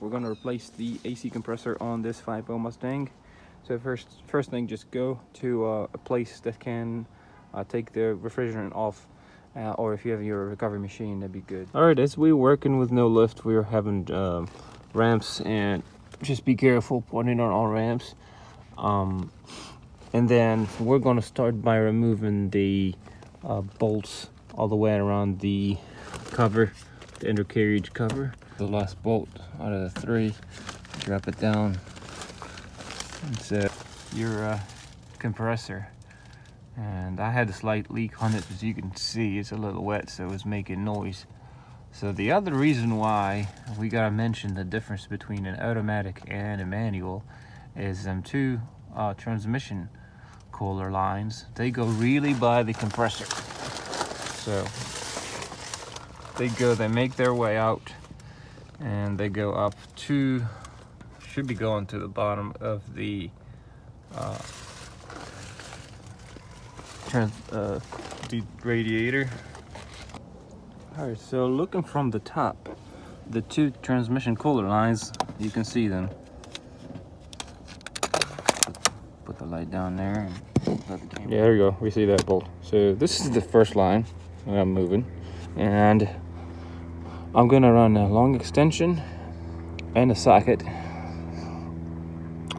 we're going to replace the AC compressor on this 5.0 Mustang. So first thing, just go to a place that can take the refrigerant off, or if you have your recovery machine, that'd be good. All right, as we're working with no lift, we're having ramps, and just be careful putting on all ramps. And then we're going to start by removing the bolts all the way around the cover, the undercarriage cover. The last bolt out of the 3, drop it down. It's your compressor, and I had a slight leak on it, as you can see. It's a little wet, so it's making noise. So the other reason why we gotta mention the difference between an automatic and a manual is them two transmission cooler lines. They go really by the compressor, so they make their way out, and they go up to, should be going to the bottom of the radiator. All right, so looking from the top, the 2 transmission cooler lines, you can see them. Put the light down there and let the camera. Yeah, there you go. We see that bolt. So this is the first line that I'm moving, and I'm gonna run a long extension and a socket.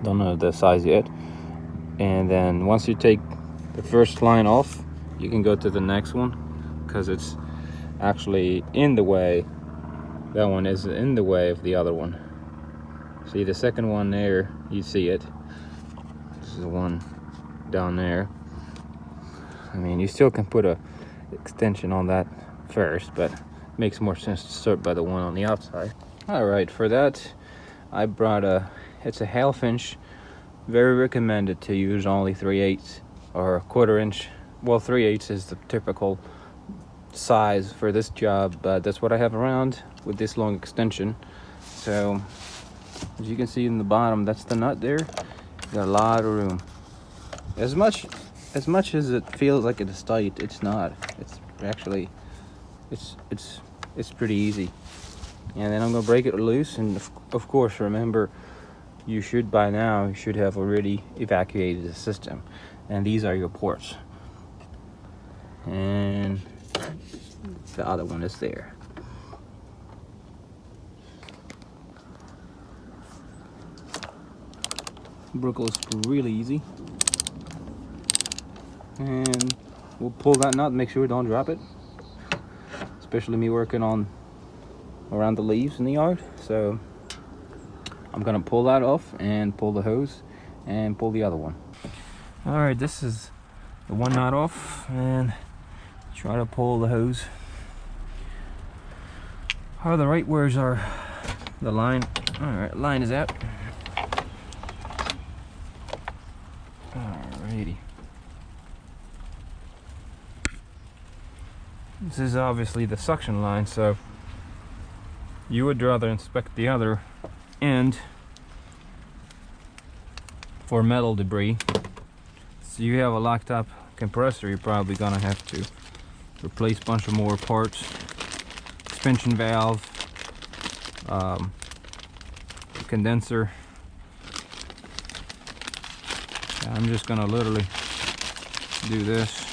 Don't know the size yet. And then once you take the first line off, you can go to the next one, because it's actually in the way. That one is in the way of the other one. See the second one there, you see it. This is the one down there. I mean, you still can put a extension on that first, but it makes more sense to start by the one on the outside. All right, for that I brought it's a 1/2 inch. Very recommended to use only 3/8 or 1/4 inch. Well, 3/8 is the typical size for this job, but that's what I have around with this long extension. So as you can see in the bottom, that's the nut there. Got a lot of room. As much as it feels like it is tight, it's not. It's actually it's pretty easy. And then I'm gonna break it loose, and of course, remember, you should by now have already evacuated the system, and these are your ports, and the other one is there. Buckle is really easy, and we'll pull that nut, make sure we don't drop it, especially me working on around the leaves in the yard. So I'm gonna pull that off and pull the hose and pull the other one. All right, this is the one knot off, and try to pull the hose. All right, where's our the line? All right, line is out. Alrighty. This is obviously the suction line, so you would rather inspect the other end for metal debris. So you have a locked up compressor, you're probably gonna have to replace a bunch of more parts. Suspension valve, condenser. I'm just gonna literally do this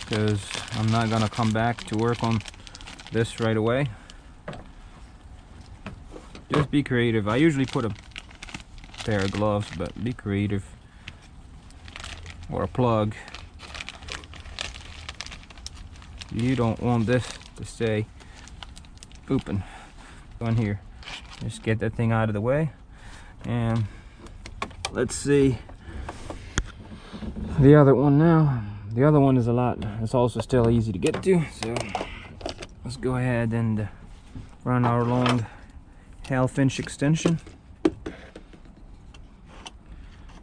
because I'm not gonna come back to work on this right away. Just be creative. I usually put a pair of gloves, but be creative. Or a plug. You don't want this to stay open. Go in here. Just get that thing out of the way. And let's see the other one now. The other one is it's also still easy to get to. So let's go ahead and run our long 1/2 inch extension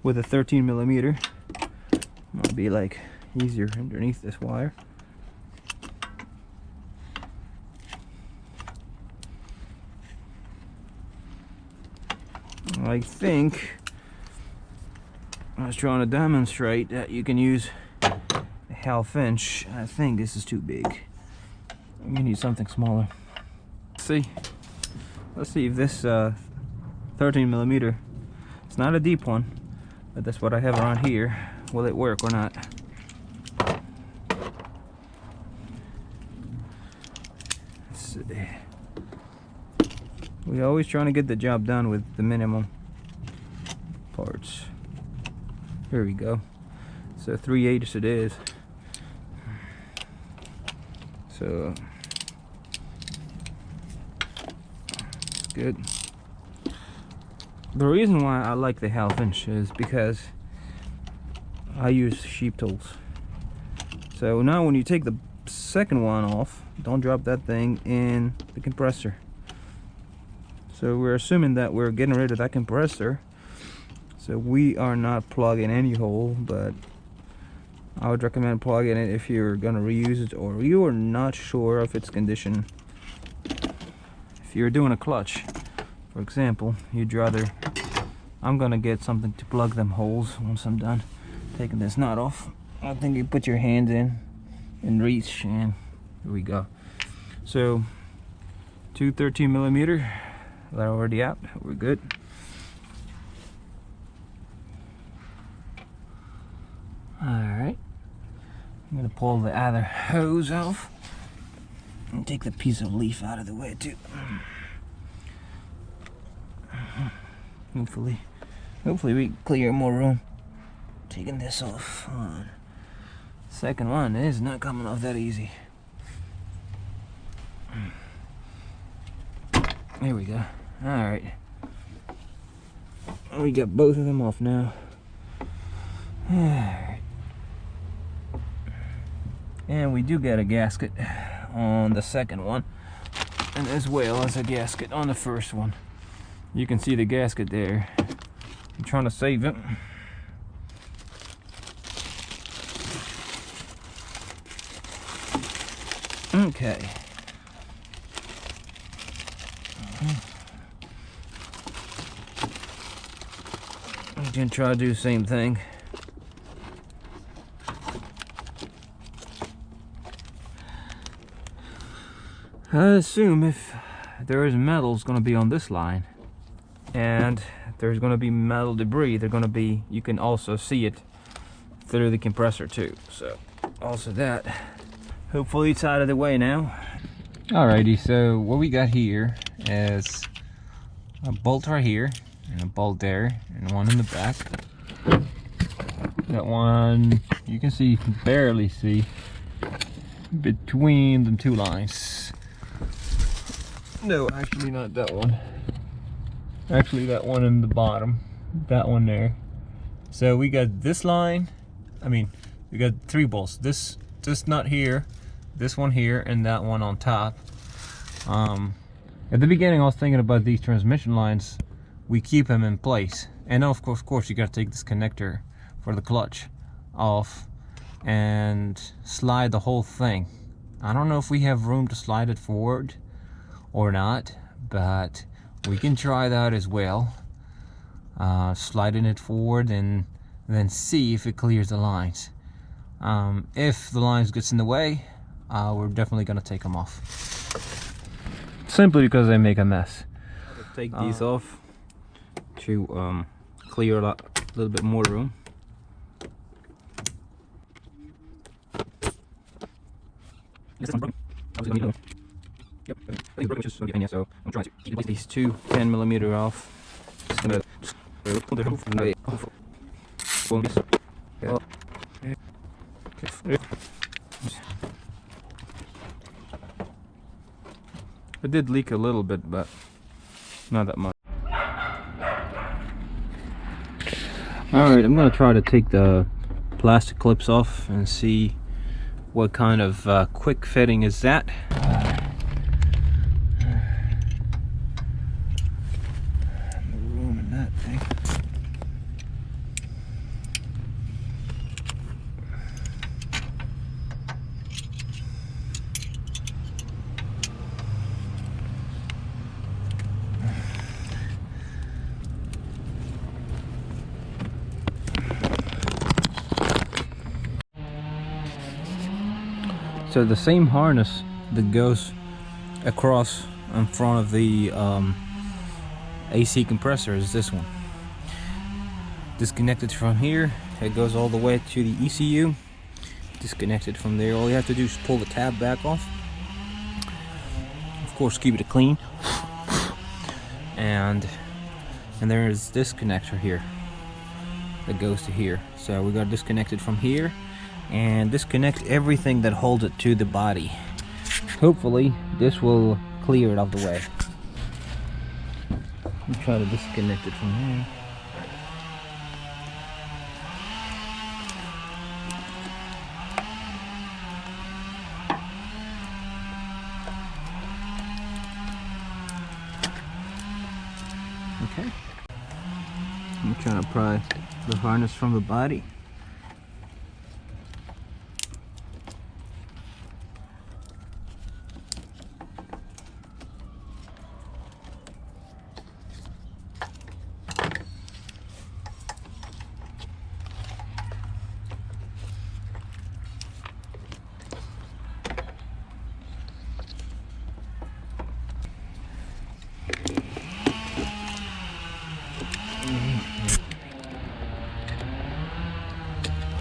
with a 13mm. It'll be like easier underneath this wire. I think I was trying to demonstrate that you can use a 1/2 inch. I think this is too big. We need something smaller. See, Let's see if this 13mm, it's not a deep one, but that's what I have around here. Will it work or not? Let's see. We're always trying to get the job done with the minimum parts. Here we go. So 3/8 it is. So good. The reason why I like the 1/2 inch is because I use sheep tools. So now when you take the second one off, don't drop that thing in the compressor. So we're assuming that we're getting rid of that compressor, so we are not plugging any hole, but I would recommend plugging it if you're gonna reuse it or you are not sure of its condition. If you're doing a clutch, for example, you'd rather, I'm gonna get something to plug them holes once I'm done taking this nut off. I think you put your hands in and reach, and here we go. So 2 13mm, they're already out, we're good. Alright, I'm gonna pull the other hose off and take the piece of leaf out of the way too. Hopefully we clear more room taking this off. Second one is not coming off that easy. There we go. Alright, we got both of them off now. Alright, and we do get a gasket on the second one, and as well as a gasket on the first one. You can see the gasket there. I'm trying to save it. Okay. I'm gonna try to do the same thing. I assume if there is metal, it's going to be on this line, and there's going to be metal debris. They're going to be, you can also see it through the compressor too. So also that. Hopefully it's out of the way now. Alrighty, so what we got here is a bolt right here, and a bolt there, and one in the back. That one you can see, barely see, between the two lines. No, actually not that one. Actually that one in the bottom. That one there. So we got this line. I mean, we got 3 bolts. This nut here, this one here, and that one on top. At the beginning I was thinking about these transmission lines. We keep them in place. And of course you gotta take this connector for the clutch off and slide the whole thing. I don't know if we have room to slide it forward or not, but we can try that as well. Sliding it forward and then see if it clears the lines. If the lines gets in the way, we're definitely gonna take them off, simply because they make a mess. Take these off to clear a little bit more room. Yep, I think broken, just so I'm trying to keep these 2 10mm off. It did leak a little bit, but not that much. Alright, I'm going to try to take the plastic clips off and see what kind of quick fitting is that. Room in that thing. So the same harness that goes across in front of the AC compressor is this one. Disconnected from here, it goes all the way to the ECU. Disconnected from there, all you have to do is pull the tab back off. Of course, keep it clean. And there is this connector here that goes to here. So we got disconnected from here and disconnect everything that holds it to the body. Hopefully this will clear it out of the way. We try to disconnect it from here. Okay. I'm trying to pry the harness from the body.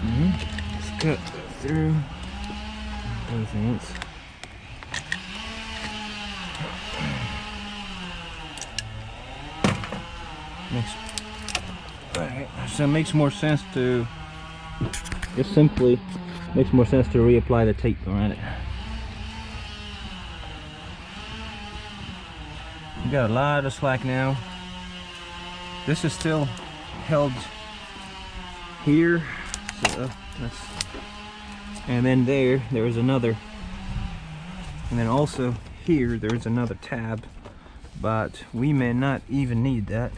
Let's cut through both ends. So it makes more sense to just simply makes more sense to reapply the tape around it. We got a lot of slack now. This is still held here, so that's, and then there is another, and then also here there's another tab, but we may not even need that.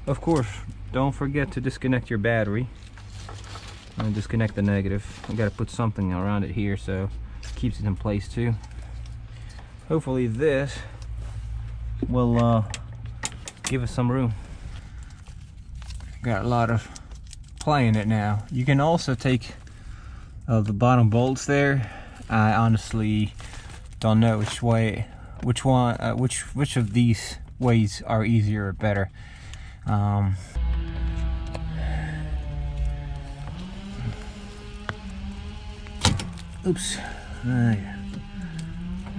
Of course, don't forget to disconnect your battery and disconnect the negative. We got to put something around it here so it keeps it in place too. Hopefully this will give us some room. Got a lot of play in it now. You can also take the bottom bolts there. I honestly don't know which of these ways are easier or better. Oops. Yeah.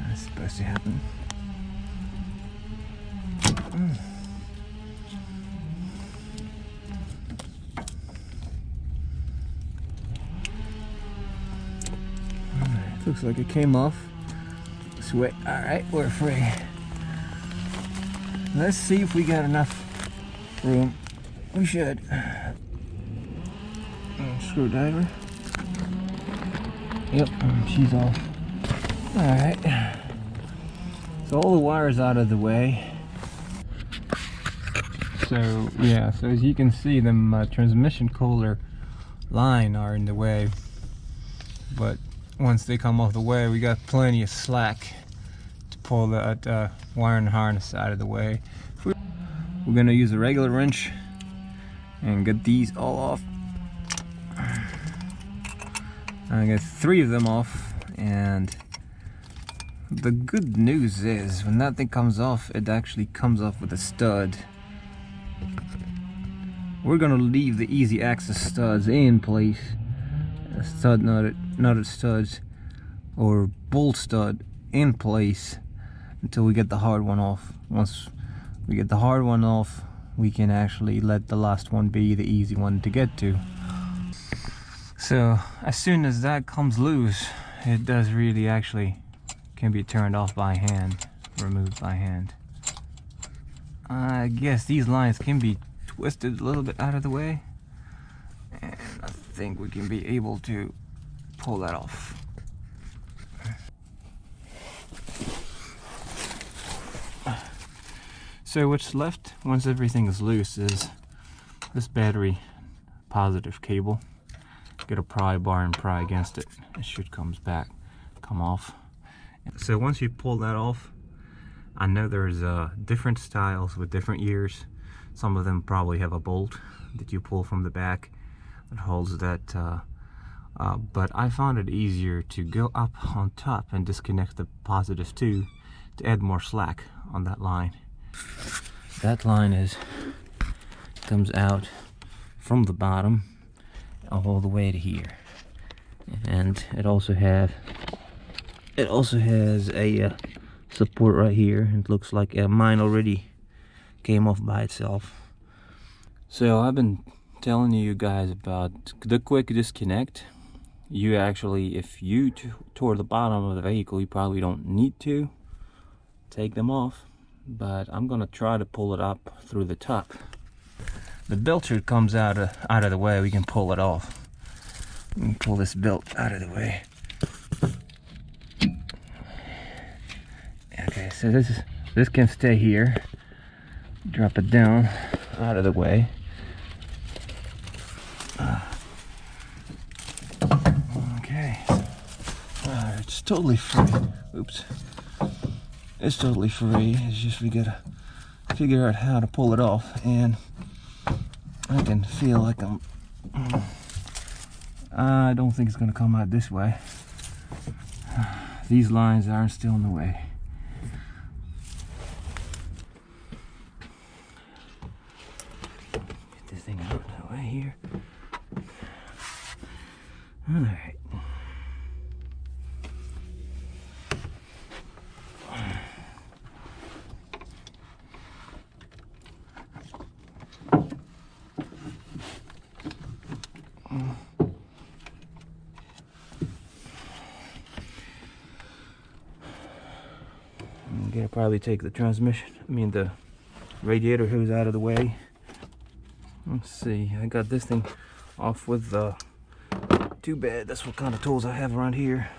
That's supposed to happen. Looks like it came off. Sweat. Alright, we're free. Let's see if we got enough room. We should. Screwdriver. Yep, she's off. Alright. So all the wires out of the way. So yeah, so as you can see, them transmission cooler line are in the way. But once they come off the way, we got plenty of slack to pull that wire and harness out of the way. We're gonna use a regular wrench and get these all off. I got 3 of them off, and the good news is when that thing comes off, it actually comes off with a stud. We're gonna leave the easy access studs in place. Stud knotted studs or bolt stud in place until we get the hard one off. Once we get the hard one off, we can actually let the last one be the easy one to get to. So as soon as that comes loose, it does really actually can be turned off by hand, removed by hand. I guess these lines can be twisted a little bit out of the way, and I think we can be able to pull that off. So what's left once everything is loose is this battery positive cable. Get a pry bar and pry against it. It should come off. So once you pull that off, I know there's different styles with different years. Some of them probably have a bolt that you pull from the back that holds that, but I found it easier to go up on top and disconnect the positive too to add more slack on that line. That line comes out from the bottom all the way to here, and it also has a support right here. It looks like mine already came off by itself. So I've been telling you guys about the quick disconnect. You actually, if you tore the bottom of the vehicle, you probably don't need to take them off, but I'm gonna try to pull it up through the top. The belt shoot comes out of the way. We can pull it off. Let me pull this belt out of the way. Okay, so this can stay here. Drop it down out of the way. Okay, it's totally free. Oops, it's totally free. It's just we gotta figure out how to pull it off, and I can feel like I don't think it's gonna come out this way. These lines aren't still in the way. Get this thing out of the way here. All right. I'm gonna probably take the the radiator hose out of the way. Let's see, I got this thing off with the too bad. That's what kind of tools I have around here,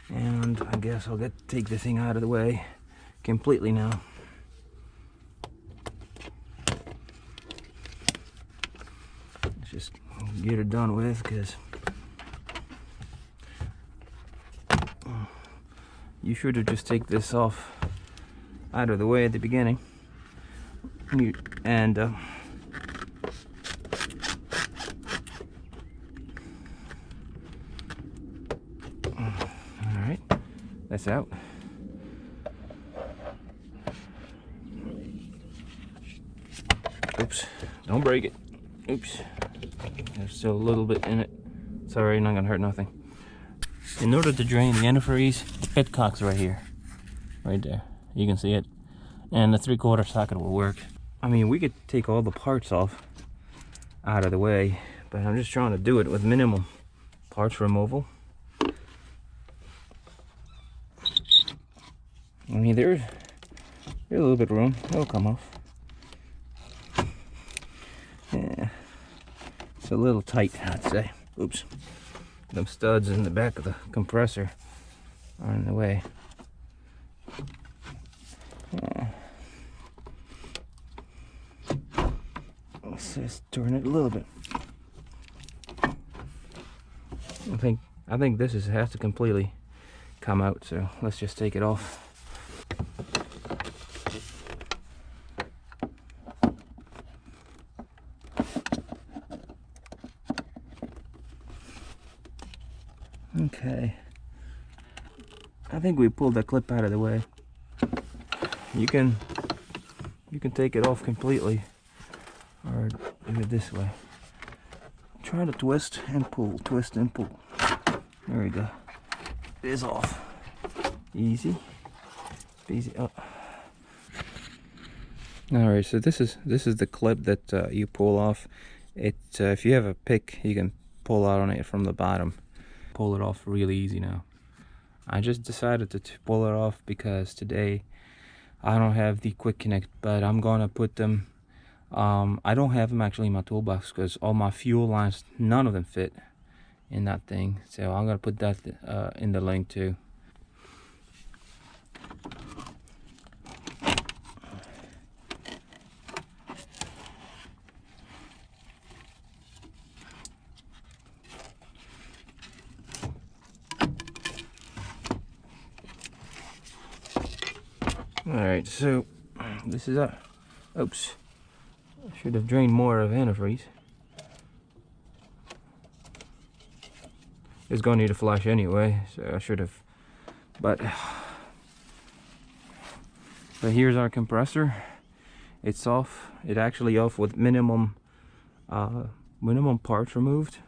and I guess I'll take this thing out of the way completely now. Let's just get it done with, because you should have just take this off out of the way at the beginning, and all right, that's out. Oops, don't break it. Oops, there's still a little bit in it. Sorry, not gonna hurt nothing. In order to drain the antifreeze, the petcock's right here, right there. You can see it, and the 3/4 socket will work. I mean, we could take all the parts off out of the way, but I'm just trying to do it with minimal parts removal. I mean, there's a little bit of room. It'll come off. Yeah, it's a little tight, I'd say. Oops. Them studs in the back of the compressor are in the way. Let's just turn it a little bit. I think this has to completely come out, so let's just take it off. Okay, I think we pulled that clip out of the way. You can take it off completely, or do it this way. Try to twist and pull, twist and pull. There we go. It is off. Easy, easy. Oh. All right, so this is the clip that you pull off. If you have a pick, you can pull out on it from the bottom. Pull it off really easy now. I just decided to pull it off because today I don't have the quick connect, but I'm gonna put them. I don't have them actually in my toolbox because all my fuel lines, none of them fit in that thing. So I'm gonna put that in the link too. Alright, so this is oops, I should have drained more of antifreeze. It's gonna need a flush anyway, so I should have, but here's our compressor, It's off. It actually off with minimum minimum parts removed.